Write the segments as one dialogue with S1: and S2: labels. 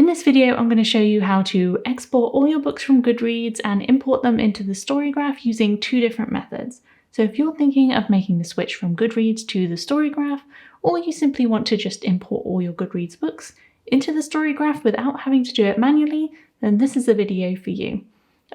S1: In this video, I'm going to show you how to export all your books from Goodreads and import them into the StoryGraph using two different methods. So if you're thinking of making the switch from Goodreads to the StoryGraph, or you simply want to just import all your Goodreads books into the StoryGraph without having to do it manually, then this is a video for you.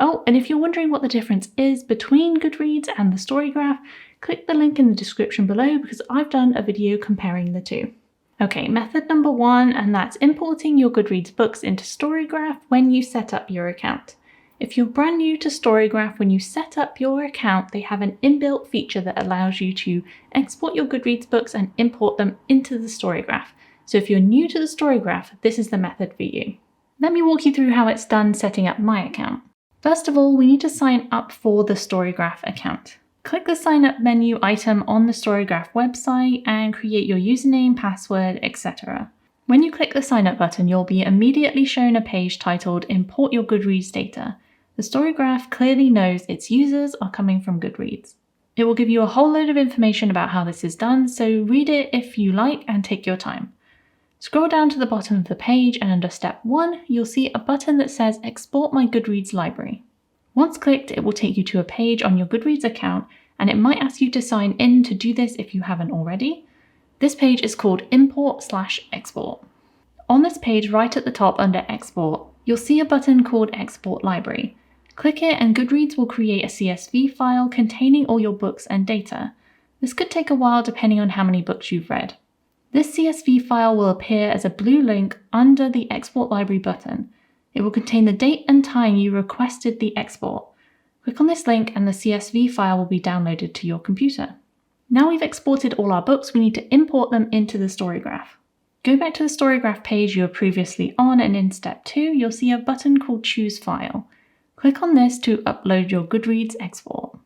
S1: Oh, and if you're wondering what the difference is between Goodreads and the StoryGraph, click the link in the description below because I've done a video comparing the two. Okay, method number one, and that's importing your Goodreads books into StoryGraph when you set up your account. If you're brand new to StoryGraph, when you set up your account, they have an inbuilt feature that allows you to export your Goodreads books and import them into the StoryGraph. So if you're new to the StoryGraph, this is the method for you. Let me walk you through how it's done setting up my account. First of all, we need to sign up for the StoryGraph account. Click the sign up menu item on the StoryGraph website and create your username, password, etc. When you click the sign up button, you'll be immediately shown a page titled Import Your Goodreads Data. The StoryGraph clearly knows its users are coming from Goodreads. It will give you a whole load of information about how this is done, so read it if you like and take your time. Scroll down to the bottom of the page and under step 1, you'll see a button that says Export My Goodreads Library. Once clicked, it will take you to a page on your Goodreads account, and it might ask you to sign in to do this if you haven't already. This page is called Import/Export. On this page, right at the top under Export, you'll see a button called Export Library. Click it and Goodreads will create a CSV file containing all your books and data. This could take a while depending on how many books you've read. This CSV file will appear as a blue link under the Export Library button. It will contain the date and time you requested the export. Click on this link and the CSV file will be downloaded to your computer. Now we've exported all our books, we need to import them into the StoryGraph. Go back to the StoryGraph page you were previously on, and in step 2 you'll see a button called Choose File. Click on this to upload your Goodreads export.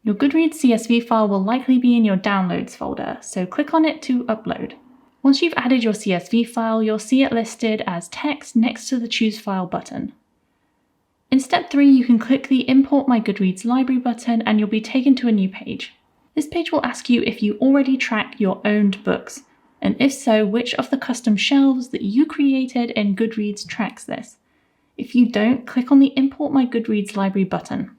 S1: Your Goodreads CSV file will likely be in your Downloads folder, so click on it to upload. Once you've added your CSV file, you'll see it listed as text next to the Choose File button. In step 3, you can click the Import My Goodreads Library button and you'll be taken to a new page. This page will ask you if you already track your owned books, and if so, which of the custom shelves that you created in Goodreads tracks this. If you don't, click on the Import My Goodreads Library button.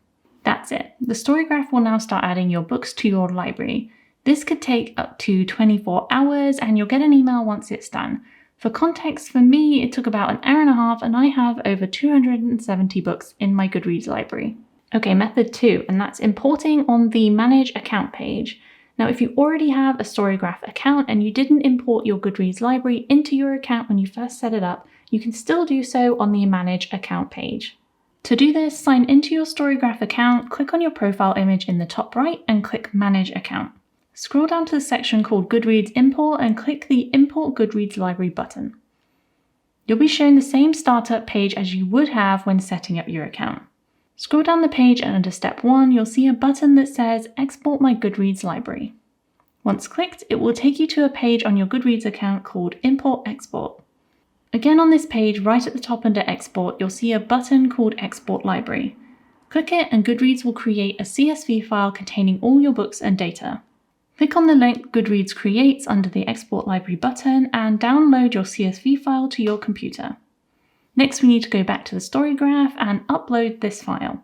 S1: That's it. The StoryGraph will now start adding your books to your library. This could take up to 24 hours and you'll get an email once it's done. For context, for me, it took about an hour and a half and I have over 270 books in my Goodreads library. Okay, method 2, and that's importing on the Manage Account page. Now, if you already have a StoryGraph account and you didn't import your Goodreads library into your account when you first set it up, you can still do so on the Manage Account page. To do this, sign into your StoryGraph account, click on your profile image in the top right and click Manage Account. Scroll down to the section called Goodreads Import and click the Import Goodreads Library button. You'll be shown the same startup page as you would have when setting up your account. Scroll down the page and under step 1, you'll see a button that says Export My Goodreads Library. Once clicked, it will take you to a page on your Goodreads account called Import/Export. Again on this page, right at the top under Export, you'll see a button called Export Library. Click it and Goodreads will create a CSV file containing all your books and data. Click on the link Goodreads creates under the Export Library button and download your CSV file to your computer. Next, we need to go back to the StoryGraph and upload this file.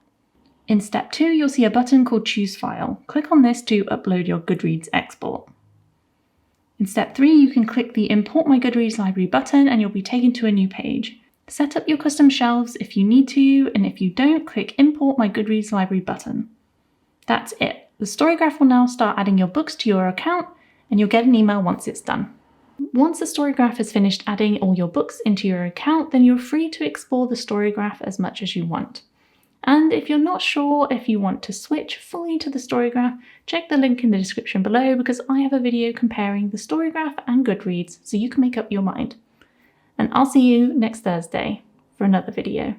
S1: In step 2, you'll see a button called Choose File. Click on this to upload your Goodreads export. In step 3, you can click the Import My Goodreads Library button and you'll be taken to a new page. Set up your custom shelves if you need to, and if you don't, click Import My Goodreads Library button. That's it. The StoryGraph will now start adding your books to your account and you'll get an email once it's done. Once the StoryGraph has finished adding all your books into your account, then you're free to explore the StoryGraph as much as you want. And if you're not sure if you want to switch fully to the StoryGraph, check the link in the description below because I have a video comparing the StoryGraph and Goodreads so you can make up your mind. And I'll see you next Thursday for another video.